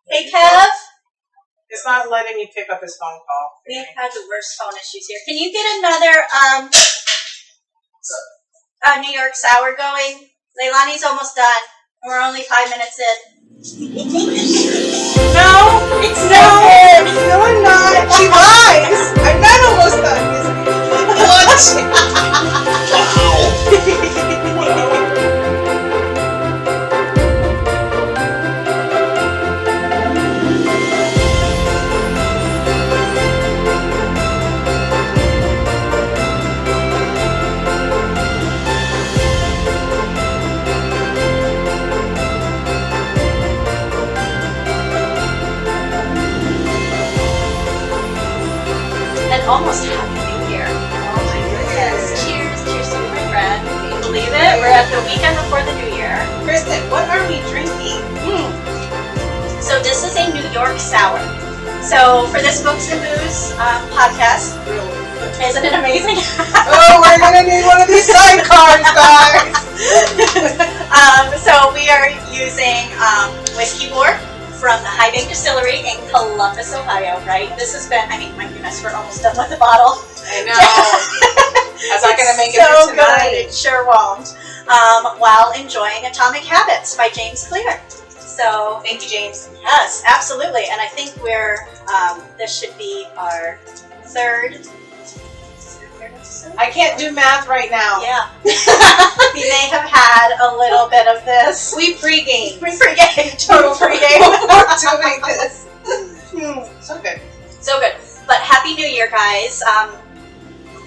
Hey, Kev. It's not letting me pick up his phone call. We've had the worst phone issues here. Can you get another New York sour going? Leilani's almost done. We're only 5 minutes in. No, it's not. No, I'm not. She lies. I'm not almost done. What? Almost Happy New Year. Oh my goodness. Cheers to you, my friend. Can you believe it? We're at the weekend before the New Year. Kristen, what are we drinking? So this is a New York sour. So for this Books and Booze podcast, isn't it amazing? Oh, we're going to need one of these sidecars, guys. So we are using whiskey board from the High Banks Distillery in Columbus, Ohio, right? This has been, my goodness, we're almost done with the bottle. I know. I was not going to make it so through tonight. Good. It sure won't. While enjoying Atomic Habits by James Clear. So, thank you, James. Yes, absolutely. And I think this should be our third episode. I can't do math right now. Yeah. We may have had a little bit of this. We pregame. Total pregame. We're doing this. So good. So good. But Happy New Year, guys.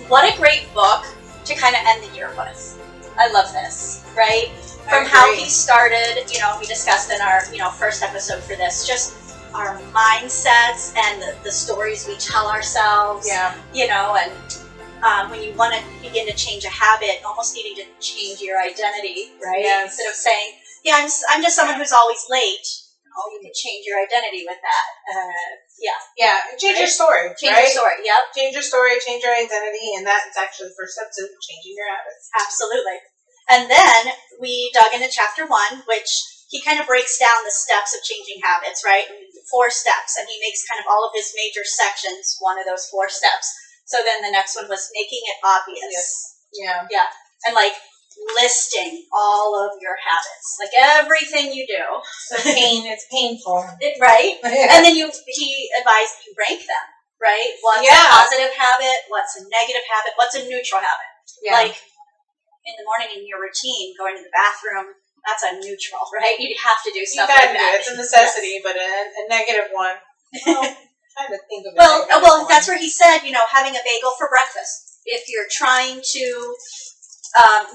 What a great book to kind of end the year with. I love this, right? From how he started, we discussed in our, first episode for this, just our mindsets and the stories we tell ourselves. Yeah. And when you want to begin to change a habit, almost needing to change your identity, right? Yes. Instead of saying, I'm just someone who's always late. Oh, you can change your identity with that. Yeah. Change your story. Change your story. Yep. Change your story, change your identity, and that's actually the first step to changing your habits. Absolutely. And then we dug into chapter 1, which he kind of breaks down the steps of changing habits, right? 4 steps, and he makes kind of all of his major sections one of those 4 steps. So then the next one was making it obvious. Yes. Yeah. And listing all of your habits, everything you do. It's painful. Right? And then he advised you rank them, right? What's a positive habit? What's a negative habit? What's a neutral habit? Yeah. In the morning in your routine, going to the bathroom, that's a neutral, right? You have to do stuff like that. It's a necessity, but a negative one. Well, trying to think of it. Well, that's where he said, having a bagel for breakfast. If you're trying to,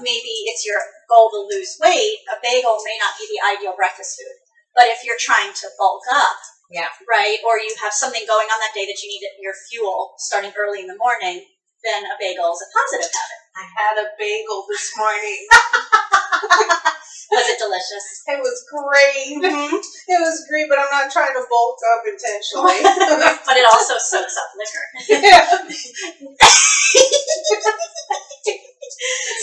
maybe it's your goal to lose weight, a bagel may not be the ideal breakfast food. But if you're trying to bulk up, right, or you have something going on that day that you need your fuel starting early in the morning, then a bagel is a positive habit. I had a bagel this morning. Was it delicious? It was great. Mm-hmm. It was great, but I'm not trying to bulk up intentionally. But it also soaks up liquor. Yeah.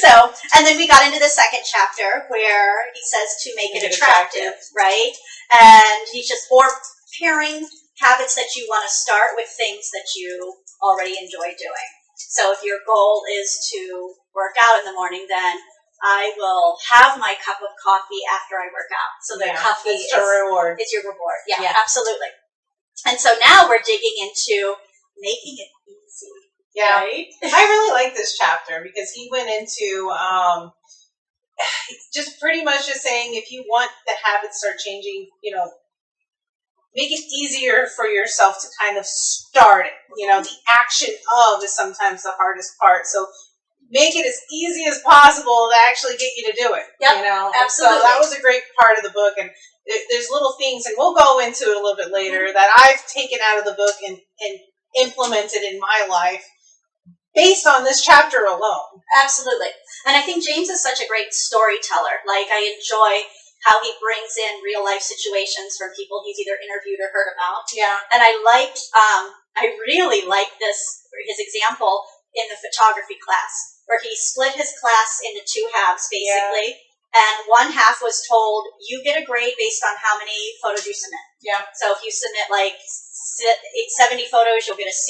So, and then we got into the second chapter where he says to make it attractive, right? And he's just pairing habits that you want to start with things that you already enjoy doing. So if your goal is to work out in the morning, then I will have my cup of coffee after I work out. So the coffee is your reward. It's your reward. Yeah, absolutely. And so now we're digging into making it easy. Yeah. Right? I really like this chapter because he went into just pretty much just saying if you want the habits to start changing, make it easier for yourself to kind of start it. The action of is sometimes the hardest part. So make it as easy as possible to actually get you to do it. Yep, absolutely. So that was a great part of the book. And there's little things, and we'll go into it a little bit later, that I've taken out of the book and implemented in my life based on this chapter alone. Absolutely. And I think James is such a great storyteller. I enjoy how he brings in real life situations from people he's either interviewed or heard about. Yeah. And I really liked his example in the photography class, where he split his class into 2 halves, basically. and one half was told, you get a grade based on how many photos you submit. Yeah. So if you submit like 70 photos, you'll get a C,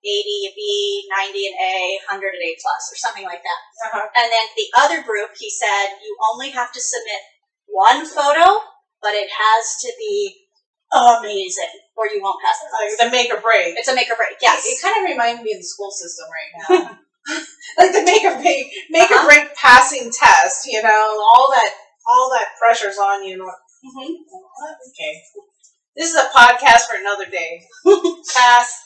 80 a B, 90 an A, 100 an A plus, or something like that. Uh-huh. And then the other group, he said, you only have to submit one photo, but it has to be amazing, or you won't pass the class. Like the make or break. It's a make or break, yes. It kind of reminds me of the school system right now. Like the make or break passing test, you know, all that pressure's on you. Mm-hmm. Okay. This is a podcast for another day. Pass.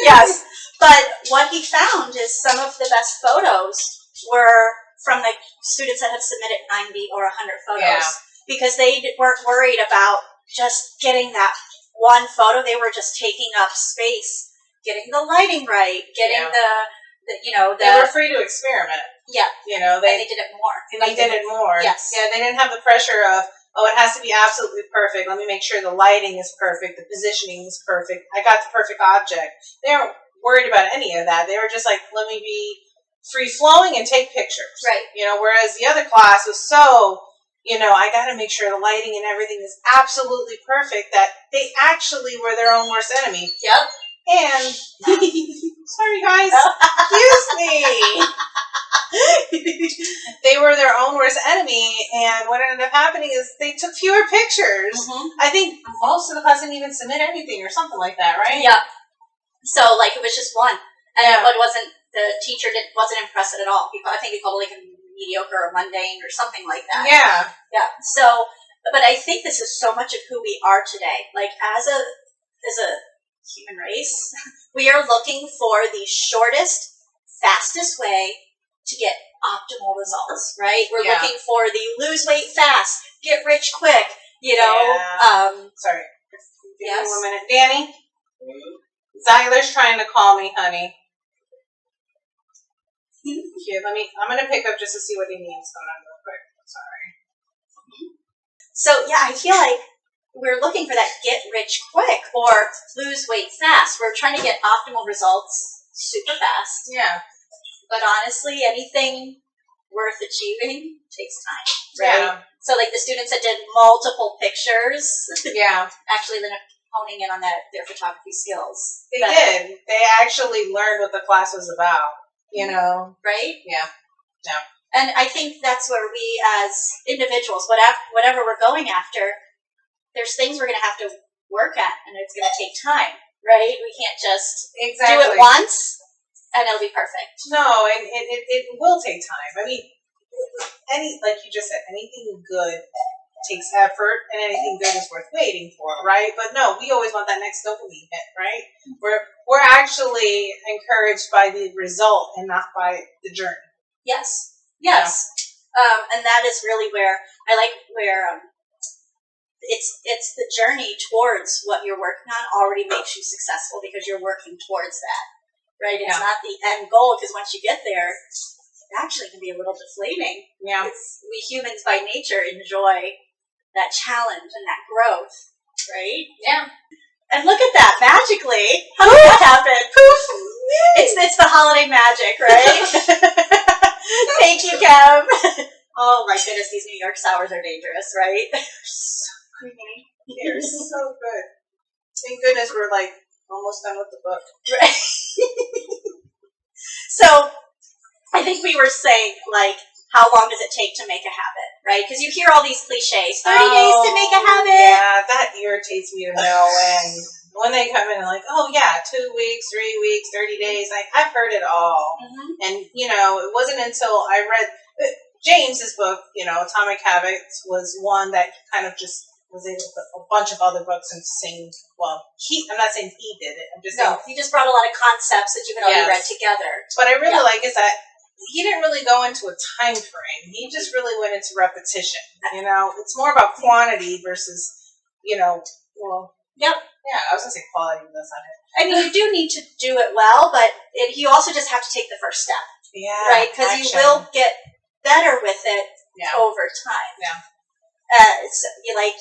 Yes. But what he found is some of the best photos were from the students that had submitted 90 or 100 photos. Yeah. Because they weren't worried about just getting that one photo. They were just taking up space, getting the lighting right, getting they were free to experiment. Yeah. You know, and they did it more. And they did it more. Yes. Yeah, they didn't have the pressure of, oh, it has to be absolutely perfect. Let me make sure the lighting is perfect, the positioning is perfect. I got the perfect object. They weren't worried about any of that. They were just like, let me be free-flowing and take pictures. Right. You know, whereas the other class was so, you know, I got to make sure the lighting and everything is absolutely perfect that they actually were their own worst enemy. Yep. And, sorry guys, excuse me. They were their own worst enemy, and what ended up happening is they took fewer pictures. Mm-hmm. I think most of the class didn't even submit anything or something like that, right? Yeah. So, like, it was just one. And Yeah. it wasn't, the teacher wasn't impressed at all. I think he called it like a mediocre or mundane or something like that. Yeah. Yeah. So, but I think this is so much of who we are today. Like, as a human race, we are looking for the shortest, fastest way to get optimal results, right? We're looking for the lose weight fast, get rich quick, you know. Yeah. Sorry. Give me 1 minute. Danny? Zyler's trying to call me, honey. Here, I'm going to pick up just to see what he needs. Hold on real quick. Sorry. So, yeah, I feel like we're looking for that get rich quick or lose weight fast. We're trying to get optimal results super fast. Yeah. But honestly, anything worth achieving takes time, right? Yeah. So, like the students that did multiple pictures, Yeah. actually ended up honing in on their photography skills. They did. They actually learned what the class was about, you know? Right? Yeah. Yeah. And I think that's where we as individuals, whatever we're going after, there's things we're going to have to work at, and it's going to take time, right? We can't just do it once, and it'll be perfect. No, and it will take time. I mean, like you just said, anything good takes effort, and anything good is worth waiting for, right? But no, we always want that next dopamine hit, right? We're actually encouraged by the result and not by the journey. Yes. Yes. Yeah. And that is really where I like it's the journey towards what you're working on already makes you successful because you're working towards that, right? It's not the end goal, because once you get there, it actually can be a little deflating. Yeah. We humans by nature enjoy that challenge and that growth, right? Yeah. And look at that, magically. How did that happen? Poof! It's the holiday magic, right? Thank you, Kev. Oh my goodness, these New York sours are dangerous, right? So creamy. They're so good. Thank goodness we're like almost done with the book. Right. So, I think we were saying, like, how long does it take to make a habit, right? Because you hear all these cliches, 30 days to make a habit. Yeah, that irritates me to no end. When they come in and like, oh yeah, 2 weeks, 3 weeks, 30 days, like, I've heard it all. Mm-hmm. And, you know, it wasn't until I read James's book, you know, Atomic Habits, was one that kind of just was able to put a bunch of other books into saying, well, I'm not saying he did it. I'm just saying. He just brought a lot of concepts that you had already read together. What I really like is that he didn't really go into a time frame. He just really went into repetition. You know, it's more about quantity versus, you know, well. Yep. Yeah, I was going to say quality, but that's not it. I mean, you do need to do it well, but you also just have to take the first step. Yeah. Right? Because you will get better with it over time. Yeah.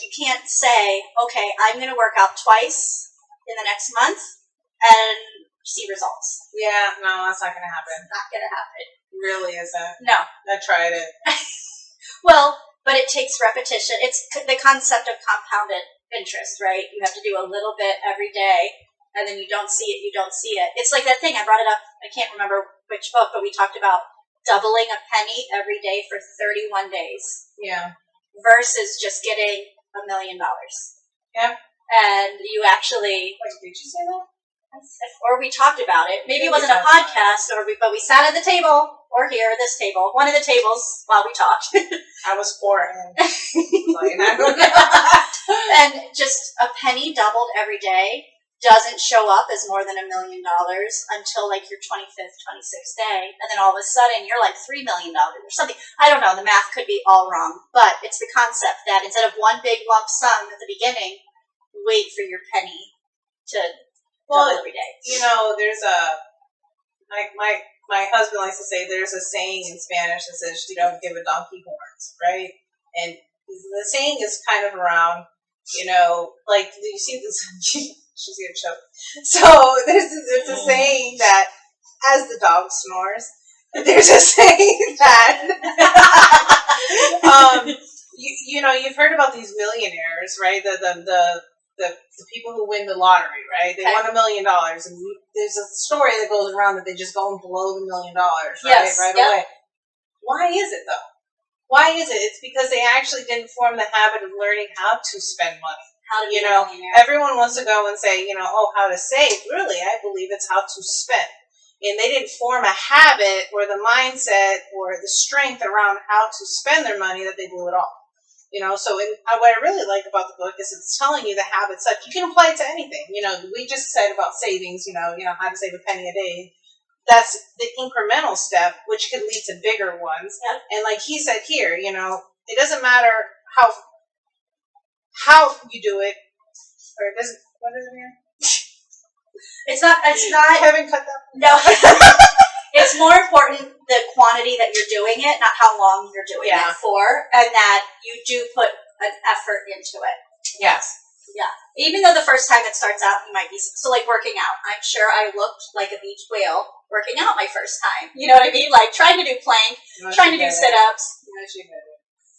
You can't say, okay, I'm going to work out twice in the next month and see results. Yeah, no, that's not going to happen. It's not going to happen. really isn't. No. I tried it. Well, but it takes repetition. It's the concept of compounded interest, right? You have to do a little bit every day, and then you don't see it. It's like that thing, I brought it up, I can't remember which book, but we talked about doubling a penny every day for 31 days. Yeah. Versus just getting $1 million. Yeah. And you actually... Wait, did you say that? Or we talked about it. Maybe it wasn't a podcast, but we sat at the table, or here, this table, one of the tables, while we talked. I was 4 and and just a penny doubled every day doesn't show up as more than $1 million until like your 25th, 26th day. And then all of a sudden you're like $3 million or something. I don't know. The math could be all wrong, but it's the concept that instead of one big lump sum at the beginning, wait for your penny to double every day. You know, there's my husband likes to say there's a saying in Spanish that says you don't give a donkey horns, right? And the saying is kind of around, you know, like you see this. She's gonna choke. So it's a saying that as the dog snores, there's a saying that you know, you've heard about these millionaires, right? The people who win the lottery, right? They won $1 million, and there's a story that goes around that they just go and blow the $1 million, right? Yes. Right away. Why is it though? Why is it? It's because they actually didn't form the habit of learning how to spend money. How to be you know, a millionaire. Everyone wants to go and say, you know, oh, how to save. Really, I believe it's how to spend. And they didn't form a habit or the mindset or the strength around how to spend their money that they blew it all. You know, so what I really like about the book is it's telling you the habits that you can apply it to anything. You know, we just said about savings, you know, how to save a penny a day. That's the incremental step, which could lead to bigger ones. Yep. And like he said here, you know, it doesn't matter how you do it, or it doesn't. What is it here? It's not. Kevin cut that. No. It's more important the quantity that you're doing it, not how long you're doing it for, and that you do put an effort into it. Yes. Yeah. Even though the first time it starts out, you might be so like working out. I'm sure I looked like a beach whale working out my first time. You know what I mean? Like trying to do plank, trying to do sit-ups.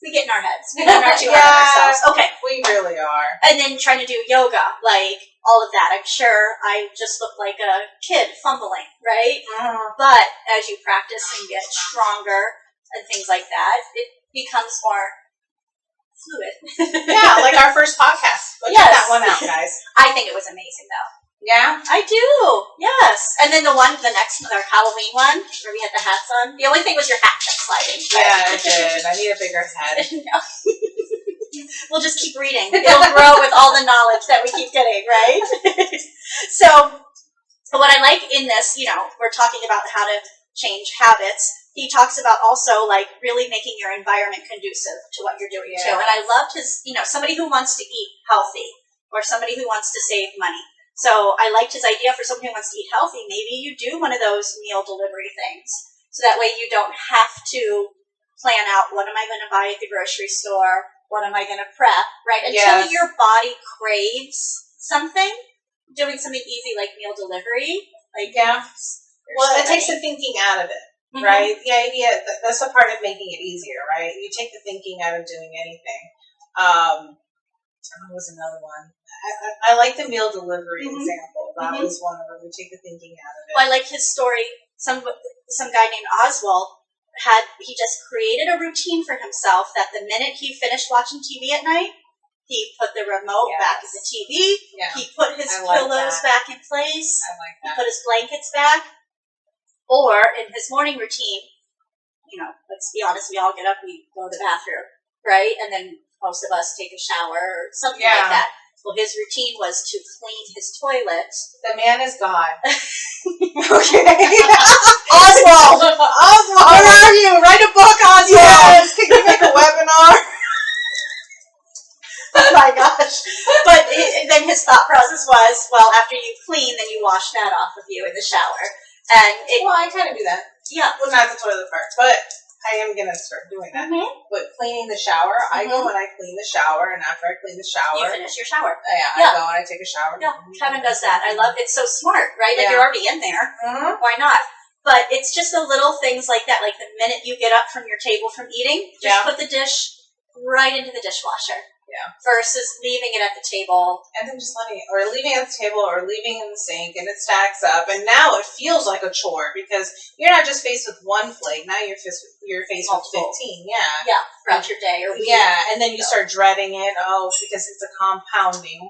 We get in our heads. We get in our too hard on ourselves. Okay. We really are. And then trying to do yoga, like all of that. I'm sure I just look like a kid fumbling, right? But as you practice and get stronger and things like that, it becomes more fluid. Yeah, like our first podcast. Go check that one out, guys. I think it was amazing, though. Yeah? I do. Yes. And then the next one, our Halloween one, where we had the hats on. The only thing was your hat kept sliding. Yeah, it did. I need a bigger head. No. We'll just keep reading. It'll grow with all the knowledge that we keep getting, right? So what I like in this, you know, we're talking about how to change habits. He talks about also like really making your environment conducive to what you're doing too. And I loved his, you know, somebody who wants to eat healthy or somebody who wants to save money. So I liked his idea for someone who wants to eat healthy. Maybe you do one of those meal delivery things. So that way you don't have to plan out, what am I going to buy at the grocery store? What am I going to prep? Right? Until your body craves something, doing something easy like meal delivery. Like well, it takes the thinking out of it, right? The idea, that's the part of making it easier, right? You take the thinking out of doing anything. What was another one? I like the meal delivery example. That was one of them. We take the thinking out of it. Well, I like his story. Some guy named Oswald he just created a routine for himself that the minute he finished watching TV at night, he put the remote back in the TV. Yeah. He put his pillows back in place. I like that. He put his blankets back. Or in his morning routine, you know, let's be honest, we all get up, we go to the bathroom, right? And then most of us take a shower or something like that. Well, his routine was to clean his toilet. The man is God. Okay. Oswald! Where are you? Write a book, Oswald! Yes! Can you make a webinar? Oh my gosh. But then his thought process was, well, after you clean, then you wash that off of you in the shower. And well, I kind of do that. Yeah. Well, not the toilet part, but I am going to start doing that. But cleaning the shower, I go and I clean the shower, and after I clean the shower... You finish your shower. I go and I take a shower. Yeah, Kevin does that. I love it. It's so smart, right? Like, you're already in there. Why not? But it's just the little things like that. Like the minute you get up from your table from eating, just put the dish right into the dishwasher. Yeah. Versus leaving it at the table. And then just letting it, or leaving it at the table, or leaving it in the sink, and it stacks up. And now it feels like a chore because you're not just faced with one plate. Now you're faced with 15. Yeah. Yeah. Throughout your day or week. Yeah. And then you start dreading it. Oh, because it's a compounding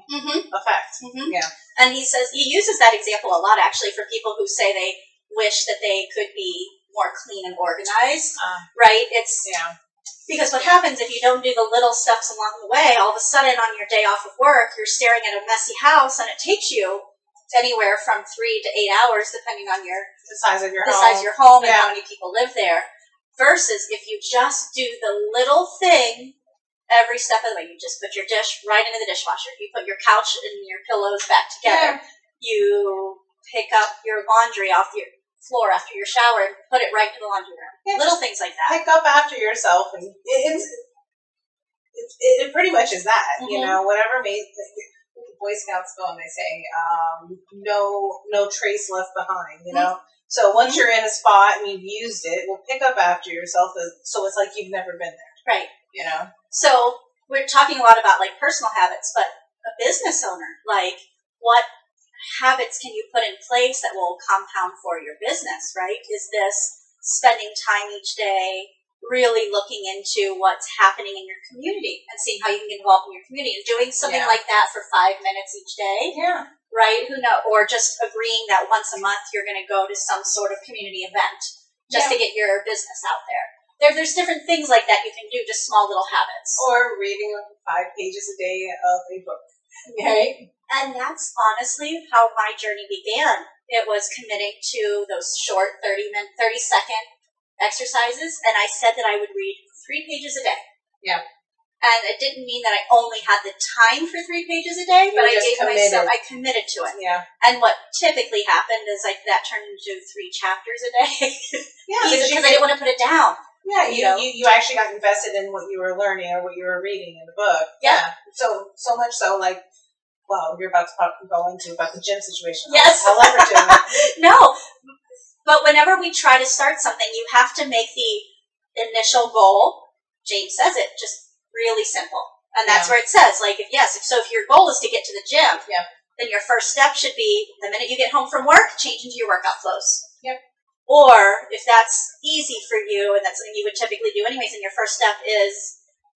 effect. Mm-hmm. Yeah. And he uses that example a lot actually for people who say they wish that they could be more clean and organized. Right? Because what happens if you don't do the little steps along the way, all of a sudden on your day off of work, you're staring at a messy house and it takes you anywhere from 3 to 8 hours, depending on the size of your home and how many people live there. Versus if you just do the little thing every step of the way, you just put your dish right into the dishwasher. You put your couch and your pillows back together. Yeah. You pick up your laundry off your floor after your shower and put it right in the laundry room. Yeah, little things like that. Pick up after yourself, and it pretty much is that. You know, whatever made the Boy Scouts go and they say, no trace left behind. You know, so once you're in a spot and you've used it, well, pick up after yourself. So it's like you've never been there. Right. You know. So we're talking a lot about like personal habits, but a business owner, like what habits can you put in place that will compound for your business, right? Is this spending time each day really looking into what's happening in your community and seeing how you can get involved in your community and doing something like that for 5 minutes each day? Yeah. Right? Who knows? Or just agreeing that once a month you're going to go to some sort of community event just to get your business out there. There's different things like that you can do, just small little habits. Or reading 5 pages a day of a book. Right? And that's honestly how my journey began. It was committing to those short 30-second exercises, and I said that I would read 3 pages a day. Yeah. And it didn't mean that I only had the time for 3 pages a day, but I committed to it. Yeah. And what typically happened is that turned into 3 chapters a day. Yeah. Because I didn't want to put it down. Yeah, you actually got invested in what you were learning or what you were reading in the book. Yeah. So much so, like, well, you're about to go into about the gym situation. Yes. I'll leverage it. No. But whenever we try to start something, you have to make the initial goal, James says it, just really simple. And that's where it says, like, if your goal is to get to the gym, then your first step should be, the minute you get home from work, change into your workout clothes. Yep. Or, if that's easy for you, and that's something you would typically do anyways, then your first step is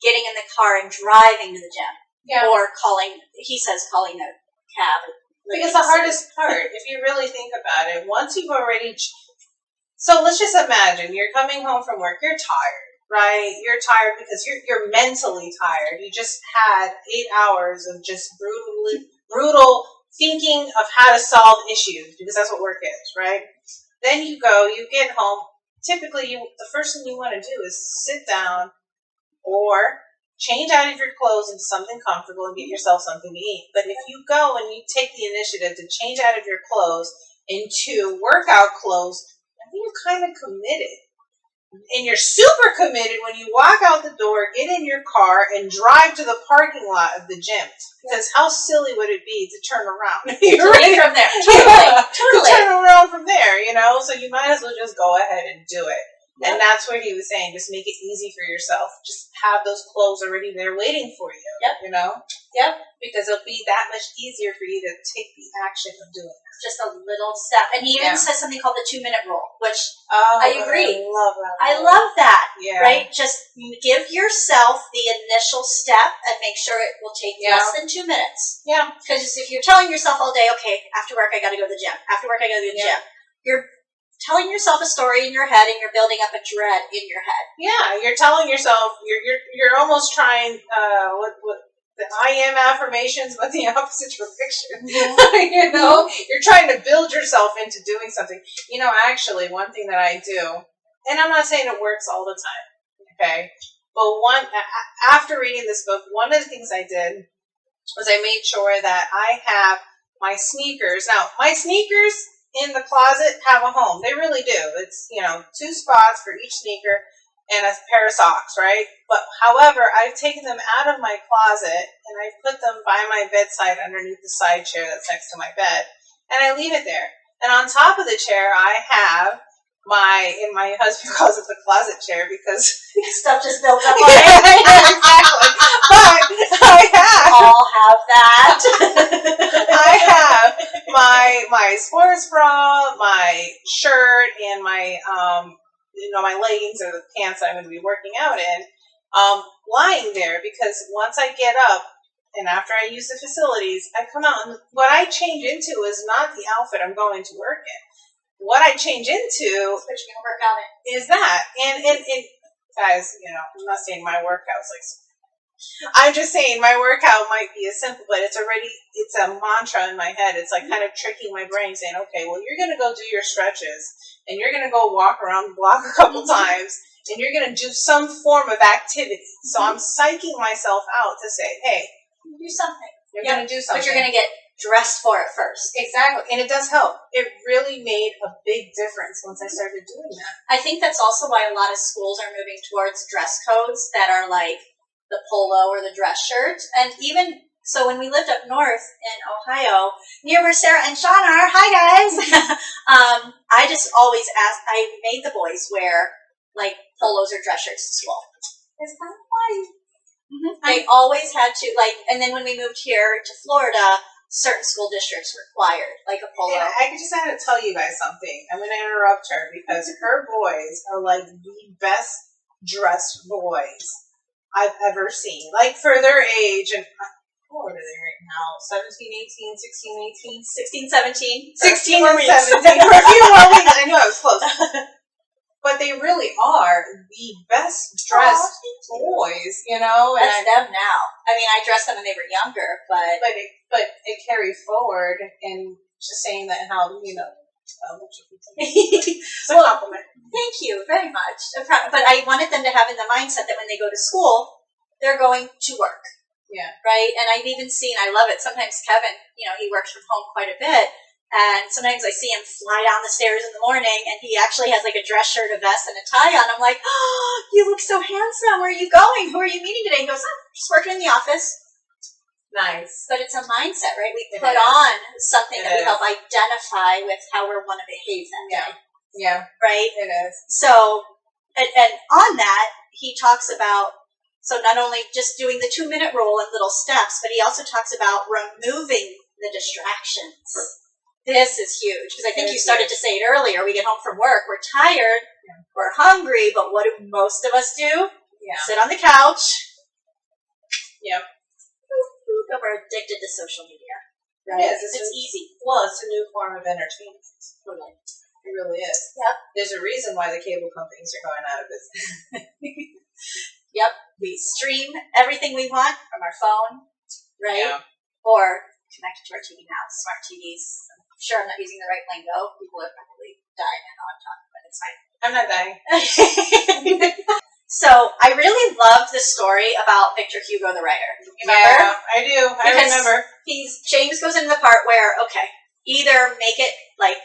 getting in the car and driving to the gym. Yeah. Or calling a cab. Because the hardest part, if you really think about it, once you've already... So let's just imagine, you're coming home from work, you're tired, right? You're tired because you're mentally tired. You just had 8 hours of just brutal thinking of how to solve issues, because that's what work is, right? Then you get home. Typically, the first thing you want to do is sit down or change out of your clothes into something comfortable and get yourself something to eat. But if you go and you take the initiative to change out of your clothes into workout clothes, I think you're kind of committed. And you're super committed when you walk out the door, get in your car, and drive to the parking lot of the gym. Because how silly would it be to turn around? You're right from there. Totally. To turn around from there, So you might as well just go ahead and do it. Yep. And that's what he was saying. Just make it easy for yourself. Just have those clothes already there waiting for you. Yep. Yep. Because it'll be that much easier for you to take the action of doing it. Just a little step. And he even says something called the 2-minute rule, which I agree. I love that. I love that. Yeah. Right? Just give yourself the initial step and make sure it will take less than 2 minutes. Yeah. Because if you're telling yourself all day, okay, after work I got to go to the gym. After work I got to go to the gym. You're telling yourself a story in your head and you're building up a dread in your head. Yeah, you're telling yourself, you're almost trying, what the I am affirmations, but the opposite direction. Mm-hmm. You're trying to build yourself into doing something. Actually, one thing that I do, and I'm not saying it works all the time, okay? But after reading this book, one of the things I did was I made sure that I have my sneakers. Now, my sneakers in the closet have a home. They really do. It's, 2 spots for each sneaker and a pair of socks, right? But however, I've taken them out of my closet and I've put them by my bedside underneath the side chair that's next to my bed. And I leave it there. And on top of the chair, I have my husband calls it the closet chair because Stuff just built up on it. exactly. But All have that. I have my sports bra, my shirt, and my my leggings or the pants I'm going to be working out in, lying there because once I get up and after I use the facilities, I come out and what I change into is not the outfit I'm going to work in. What I change into is that. And guys, I'm not saying my workout's like, I'm just saying my workout might be as simple, but it's a mantra in my head. It's like kind of tricking my brain saying, okay, well, you're going to go do your stretches and you're going to go walk around the block a couple times and you're going to do some form of activity. So I'm psyching myself out to say, hey, do something. You're going to do something. But you're going to get dressed for it first. Exactly. And it does help. It really made a big difference once I started doing that. I think that's also why a lot of schools are moving towards dress codes that are like the polo or the dress shirt. And even so, when we lived up north in Ohio, near where Sarah and Sean are, hi guys, I just always I made the boys wear like polos or dress shirts to school. Is that why? Mm-hmm. They always had to, and then when we moved here to Florida, certain school districts required like a polo. Yeah, I just had to tell you guys something. I'm going to interrupt her because her boys are like the best dressed boys I've ever seen. Like for their age, and how old are they right now? 17, 18, 16, 18? 16, 17. 16 and 17. For a few more weeks. I knew I was close. But they really are the best dressed boys, And that's them now. I mean, I dressed them when they were younger, but it carried forward and just saying that how it's a compliment. Thank you very much. But I wanted them to have in the mindset that when they go to school, they're going to work. Yeah. Right? And I've even seen, I love it, sometimes Kevin, he works from home quite a bit, and sometimes I see him fly down the stairs in the morning, and he actually has like a dress shirt, a vest, and a tie on. I'm like, oh, you look so handsome. Where are you going? Who are you meeting today? He goes, I'm just working in the office. Nice. But it's a mindset, right? We put on something that we help identify with how we want to behave that day. Yeah. Right? It is. So, and on that, he talks about, so not only just doing the 2-minute rule and little steps, but he also talks about removing the distractions. This is huge, because I think you started to say it earlier. We get home from work, we're tired, we're hungry, but what do most of us do? Yeah. Sit on the couch. Yep. We're addicted to social media. Right? It is. It's easy. Well, it's a new form of entertainment. Totally. It really is. Yep. There's a reason why the cable companies are going out of business. Yep. We stream everything we want from our phone, right? Yeah. Or connected to our TV now, smart TVs. I'm sure I'm not using the right lingo. People are probably dying. I know I'm talking, but it's fine. I'm not dying. So I really loved the story about Victor Hugo, the writer. Remember? Yeah, I do. I remember. James goes into the part where, okay, either make it like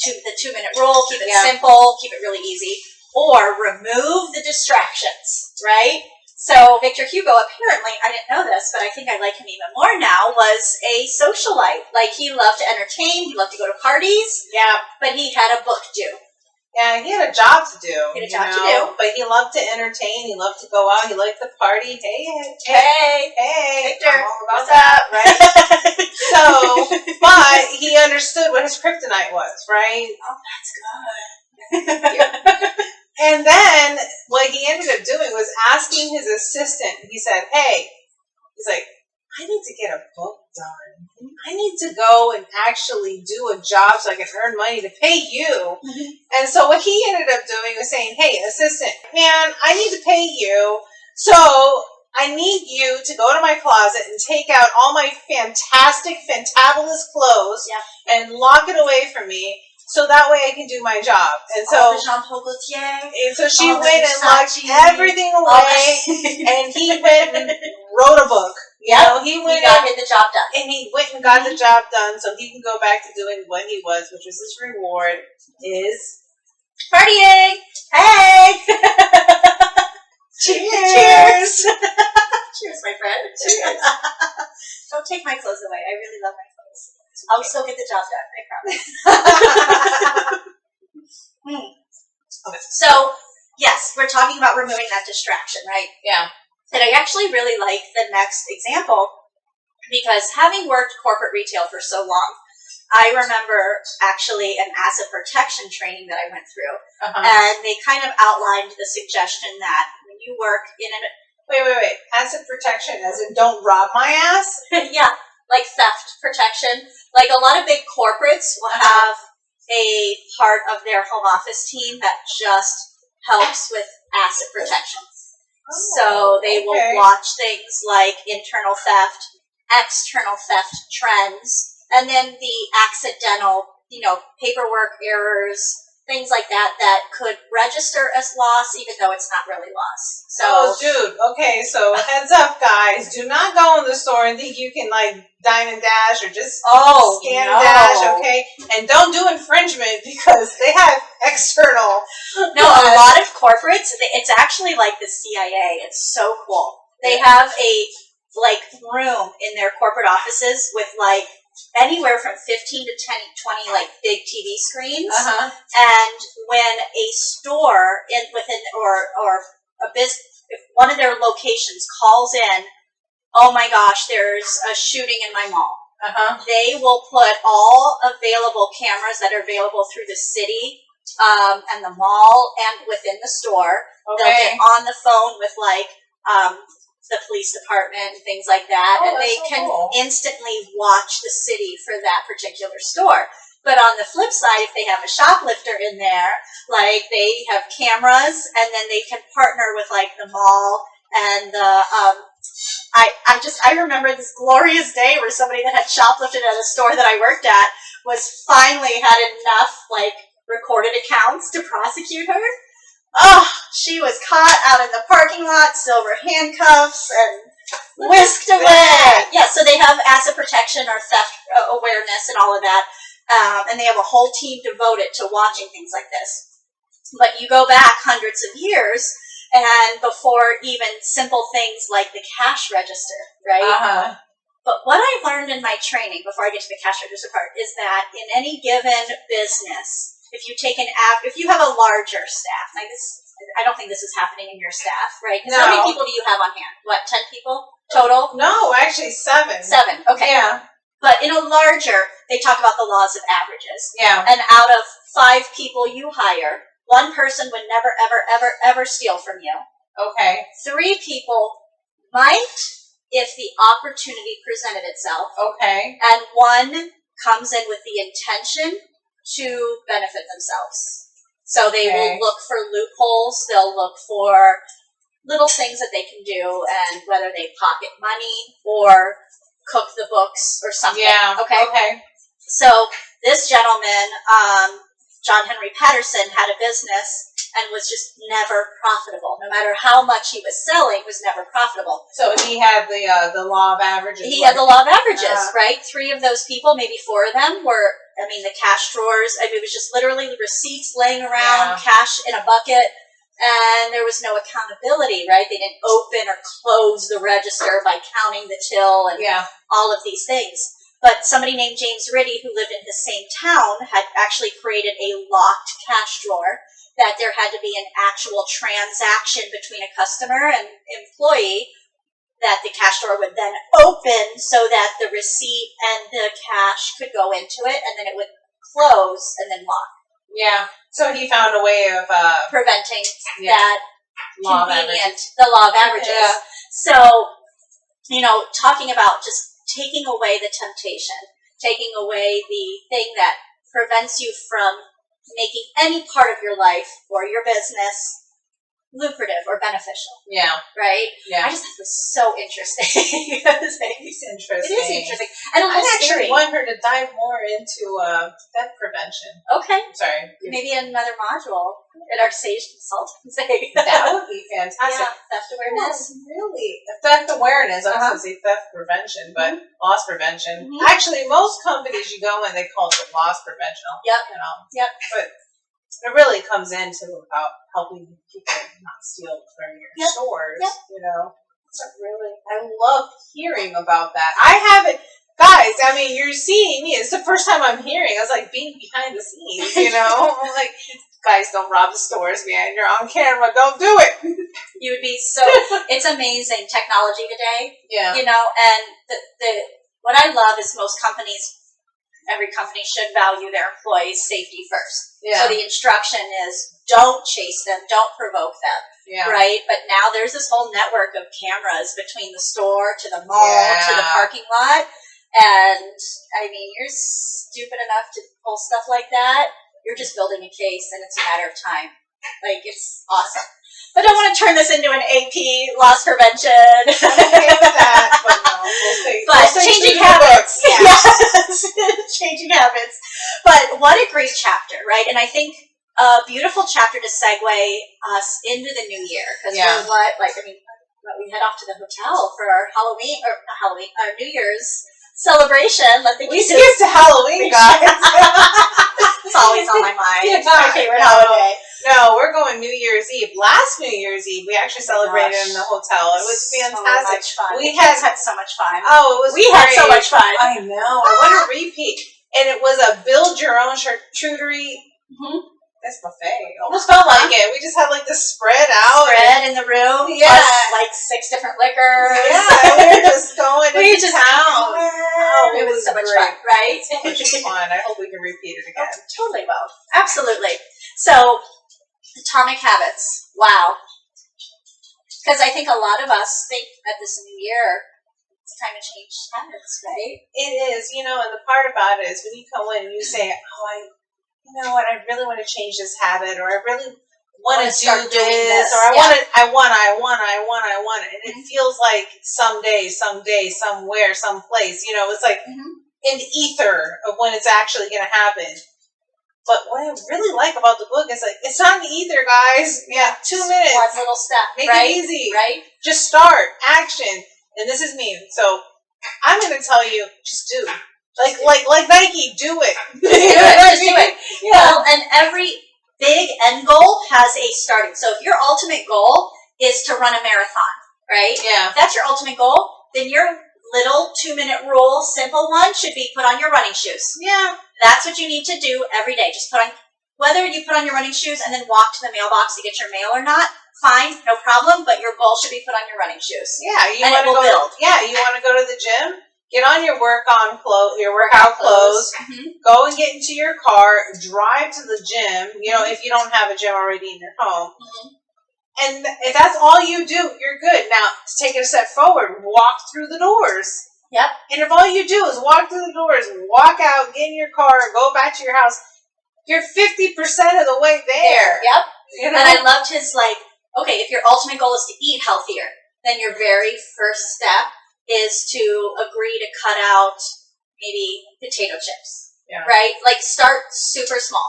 the 2-minute rule, keep it simple, keep it really easy, or remove the distractions, right? So Victor Hugo, apparently, I didn't know this, but I think I like him even more now, was a socialite. Like, he loved to entertain, he loved to go to parties. Yeah. But he had a book due. Yeah, he had a job to do. But he loved to entertain, he loved to go out, he liked to party. Hey, Victor, I'm all about what's that, up? right? So, but he understood what his kryptonite was, right? Oh, that's good. And then what he ended up doing was asking his assistant. He said, hey, he's like, I need to get a book done. I need to go and actually do a job so I can earn money to pay you. Mm-hmm. And so what he ended up doing was saying, hey, assistant, man, I need to pay you. So I need you to go to my closet and take out all my fantastic, fantabulous clothes and lock it away from me. So that way I can do my job. And so Jean-Paul Gaultier. And so she went and locked everything away, and he went and wrote a book. Yeah, he got the job done. And he went and got the job done so he can go back to doing what he was, which was his reward is partying. Hey! Cheers! Cheers, my friend. Cheers. Don't take my clothes away. I really love my clothes. I'll still get the job done, I promise. So, yes, we're talking about removing that distraction, right? Yeah. And I actually really like the next example because having worked corporate retail for so long, I remember actually an asset protection training that I went through. And they kind of outlined the suggestion that when you work in an... Wait. Asset protection as in don't rob my ass? Yeah, like theft protection. Like a lot of big corporates will have a part of their home office team that just helps with asset protection. So they will watch things like internal theft, external theft trends, and then the accidental, paperwork errors, things like that could register as loss even though it's not really loss. So, dude, okay, so heads up, guys. Do not go in the store and think you can, dine and dash or just scan and dash, okay? And don't do infringement because they have external. No, a lot of corporates, it's actually like the CIA. It's so cool. They have a, room in their corporate offices with, anywhere from 15 to 20 big TV screens. And when a store or a business, if one of their locations calls in, oh my gosh, there's a shooting in my mall. They will put all available cameras that are available through the city and the mall and within the store. They'll get on the phone with the police department and things like that, and they can instantly watch the city for that particular store. But on the flip side, if they have a shoplifter in there, they have cameras, and then they can partner with the mall and the I remember this glorious day where somebody that had shoplifted at a store that I worked at was finally had enough recorded accounts to prosecute her. Oh, she was caught out in the parking lot, silver handcuffs, and whisked away. Yeah, so they have asset protection or theft awareness and all of that, and they have a whole team devoted to watching things like this. But you go back hundreds of years, and before even simple things like the cash register, right? But what I learned in my training, before I get to the cash register part, is that in any given business, if you have a larger staff, I don't think this is happening in your staff, right? No. How many people do you have on hand? 10 people total? No, actually 7. 7, okay. Yeah. But in a larger, they talk about the laws of averages. Yeah. And out of 5 people you hire, 1 person would never, ever, ever, ever steal from you. Okay. 3 people might if the opportunity presented itself. Okay. And 1 comes in with the intention to benefit themselves. So they will look for loopholes, they'll look for little things that they can do, and whether they pocket money or cook the books or something. Yeah. Okay. So this gentleman, John Henry Patterson, had a business and was just never profitable. No matter how much he was selling, was never profitable. So he had the law of averages. He had the law of averages, right? 3 of those people, maybe 4 of them were, the cash drawers. It was just literally receipts laying around, cash in a bucket, and there was no accountability, right? They didn't open or close the register by counting the till and all of these things. But somebody named James Riddy, who lived in the same town, had actually created a locked cash drawer, that there had to be an actual transaction between a customer and employee that the cash drawer would then open so that the receipt and the cash could go into it, and then it would close and then lock. Yeah. So he found a way of preventing that law the law of averages. Yeah. So, talking about just taking away the temptation, taking away the thing that prevents you from making any part of your life or your business lucrative or beneficial. Yeah. Right? Yeah. I just thought it was so interesting. It is interesting. It is interesting. And I actually want her to dive more into theft prevention. Okay. Sorry. Maybe another module at our Saige consultancy. That would be fantastic. Yeah. Theft awareness. Oh, really? Theft awareness. I was going to say theft prevention, but loss prevention. Actually, most companies you go in, they call it loss prevention. Yep. Yep. But it really comes into about helping people not steal from your stores. Yep. I love hearing about that. I haven't, guys. You're seeing me. It's the first time I'm hearing. I was being behind the scenes. I'm guys, don't rob the stores, man. You're on camera. Don't do it. You would be so. It's amazing technology today. Yeah. You know, and the what I love is most companies, every company should value their employees' safety first. Yeah. So the instruction is don't chase them, don't provoke them. Yeah. Right? But now there's this whole network of cameras between the store to the mall to the parking lot. And I mean, you're stupid enough to pull stuff like that. You're just building a case, and it's a matter of time. Like, it's awesome. But I don't want to turn this into an AP loss prevention. I'm okay with that, but no, but changing habits. Yes. Changing habits. But what a great chapter, right? And I think a beautiful chapter to segue us into the new year. Because we head off to the hotel for our our New Year's celebration. We skipped to Halloween, guys. It's always on my mind. Yeah, it's my favorite holiday. No, we're going New Year's Eve. Last New Year's Eve, we actually celebrated in the hotel. It was fantastic. So much fun. We had so much fun. Oh, it was We great. had so much fun. I know. What a repeat. And it was a build your own charcuterie. Mm-hmm. That's buffet. Almost felt like it. We just had like this spread out. Spread in the room. Yeah. Plus, like 6 different liquors. Yeah. We were just going to town. Oh, it was so much fun, right? So much fun. I hope we can repeat it again. Totally will. Absolutely. So, atomic habits. Wow. Because I think a lot of us think at this new year, it's time to change habits, right? It is, and the part about it is when you come in and you say, you know what, I really want to change this habit, or I really want to do this, or I want it. And it feels like someday, somewhere, someplace, it's like in the ether of when it's actually going to happen. But what I really like about the book is like, it's not in the ether, guys. Yeah, 2 minutes. One little step. Make it easy. Right? Just start. Action. And this is me. So I'm going to tell you, just do. Like Nike, do it. Just do it. Yeah. Well, and every big end goal has a starting. So if your ultimate goal is to run a marathon, right? Yeah. If that's your ultimate goal, then your little 2-minute rule, simple one, should be put on your running shoes. Yeah. That's what you need to do every day. Just whether you put on your running shoes and then walk to the mailbox to get your mail or not, fine, no problem, but your goal should be put on your running shoes. Yeah, you want to build. Yeah, you want to go to the gym? Get on your workout clothes. Mm-hmm. Go and get into your car. Drive to the gym. If you don't have a gym already in your home. Mm-hmm. And if that's all you do, you're good. Now, take it a step forward. Walk through the doors. Yep. And if all you do is walk through the doors, walk out, get in your car, go back to your house, you're 50% of the way there. Yep. And I loved his okay, if your ultimate goal is to eat healthier, then your very first step is to agree to cut out maybe potato chips, right? Like, start super small.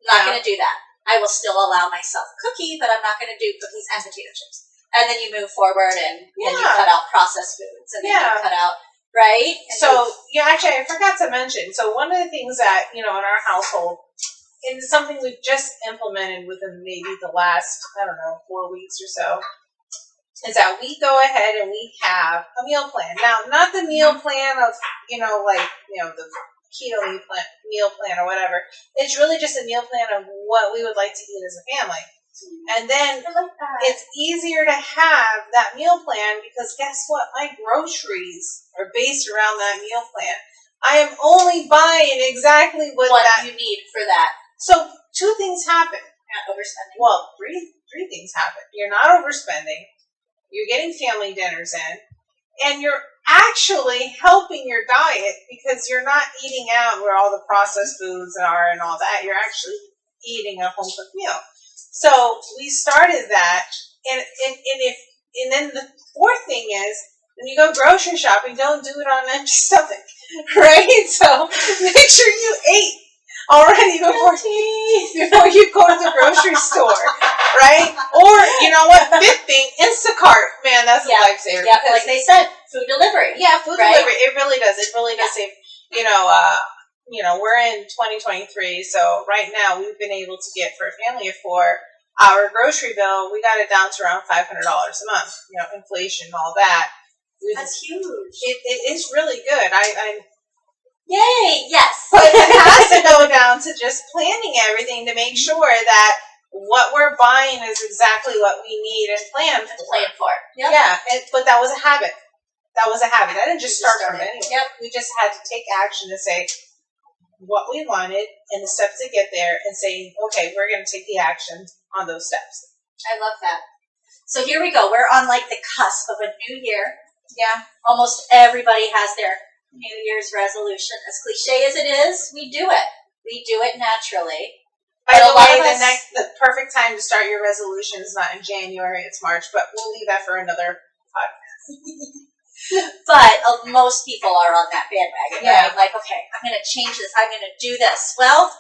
I'm not going to do that. I will still allow myself a cookie, but I'm not going to do cookies and potato chips. And then you move forward, and then you cut out processed foods, and then you cut out, right? And actually, I forgot to mention. So one of the things that, in our household, and it's something we've just implemented within maybe the last, 4 weeks or so, is that we go ahead and we have a meal plan. Now, not the meal plan of, the keto meal plan or whatever. It's really just a meal plan of what we would like to eat as a family. And then it's easier to have that meal plan because guess what? My groceries are based around that meal plan. I am only buying exactly what you need for that. So 2 things happen. Not overspending. Well, three things happen. You're not overspending. You're getting family dinners in, and you're actually helping your diet because you're not eating out where all the processed foods are and all that. You're actually eating a home cooked meal. So we started that, and then the 4th thing is when you go grocery shopping, don't do it on an empty stomach, right? So make sure you ate already before you go to the grocery store, right? Or, you know what, 5th thing, Instacart. Man, that's a lifesaver. Yeah, like they said, food delivery. Yeah, food delivery. It really does. It really does save, we're in 2023, so right now we've been able to get, for a family of 4, our grocery bill, we got it down to around $500 a month. Inflation and all that. That's huge. It is really good. Yay! Yes. But it has to go down to just planning everything to make sure that what we're buying is exactly what we need and plan for. Yep. Yeah, but that was a habit. That was a habit. I didn't just start from it anyway. Yep. We just had to take action to say what we wanted and the steps to get there and saying, okay, we're going to take the action on those steps. I love that. So here we go. We're on like the cusp of a new year. Yeah. Almost everybody has their New Year's resolution. As cliche as it is, we do it. We do it naturally. By the way, the perfect time to start your resolution is not in January, it's March, but we'll leave that for another podcast. But most people are on that bandwagon, Yeah. right? Like, okay, I'm going to change this. I'm going to do this. Well,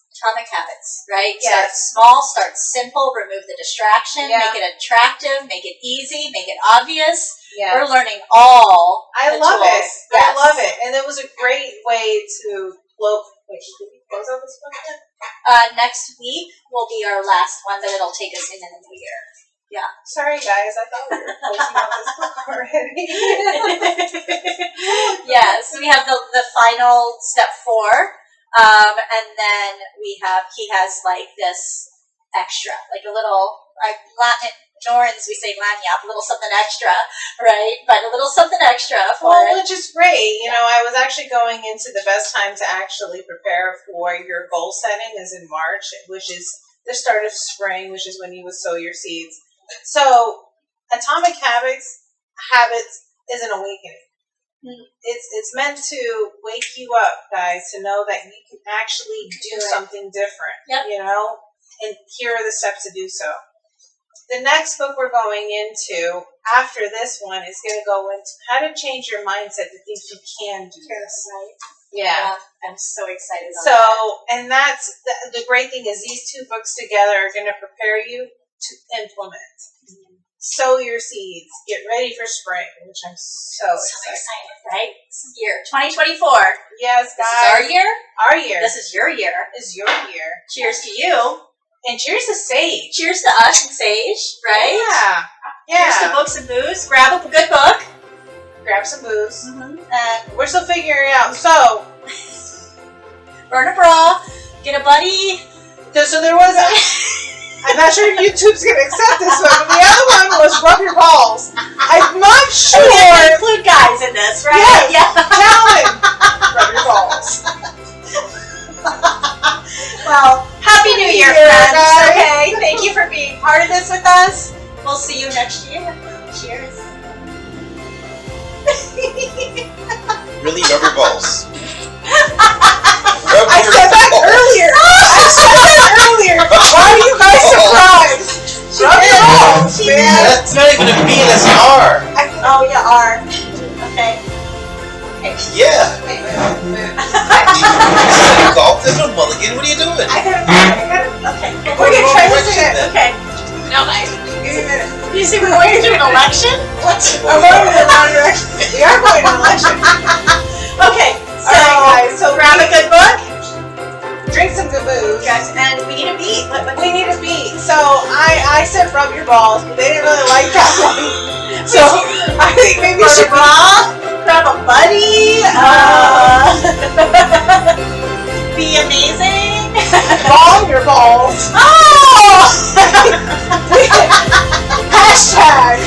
atomic habits, right? Yes. Start small, start simple, remove the distraction, Yeah. make it attractive, make it easy, make it obvious. Yeah. We're learning all I the love tools. it. Yes. I love it. And it was a great way to close. Wait, should we close out this one yet? Next week will be our last one, but it'll take us into the new year. Yeah. Sorry, guys. I thought we were closing out this book already. Yes, we have the final step 4. And then he has like this extra, like a little, Norans, we say lanyap, a little something extra, right? But a little something extra for it. Which is great. You know, I was actually going into the best time to actually prepare for your goal setting is in March, which is the start of spring, which is when you would sow your seeds. So, Atomic Habits is an awakening. It's meant to wake you up, guys, to know that you can actually do something different. Yep. You know, and here are the steps to do so. The next book we're going into after this one is going to go into how to change your mindset to think you can do this. Right? Yeah. I'm so excited. And that's the great thing is these 2 books together are going to prepare you to implement. Sow your seeds. Get ready for spring, which I'm so excited. Right? This is year 2024. Yes, This guys. is our year. Our year. This is your year. This is your year. Cheers to you. And cheers to Saige. Cheers to us and Saige, right? Yeah. Cheers to books and booze. Grab a good book. Grab some booze. And We're still figuring it out. So, burn a bra. Get a buddy. so there was I'm not sure if YouTube's going to accept this one, but the other one was rub your balls. I'm not sure. We have to include guys in this, right? Yeah. Challenge. Rub your balls. Well, Happy New Year, Year, friends. guys. Okay, thank you for being part of this with us. We'll see you next year. Cheers. Really rub your balls. I said that earlier. Why are you guys surprised? Rub your balls, man. That's not even a B, that's an R. Oh, yeah, R. Okay. Yeah. Golf, there's no mulligan. What are you doing? I gotta. Okay. We're gonna try this again. Okay. No, guys. You see, we're going to do an election? Let's. I'm going in the wrong direction. We are going to election. Okay. So, Alright, guys, so grab a good book. Drink some good booze. Yes, and we need a beat. We need a beat. So I said rub your balls, but they didn't really like that one. So I think maybe we should grab a buddy. Be amazing. ball your balls. Oh! Hashtag.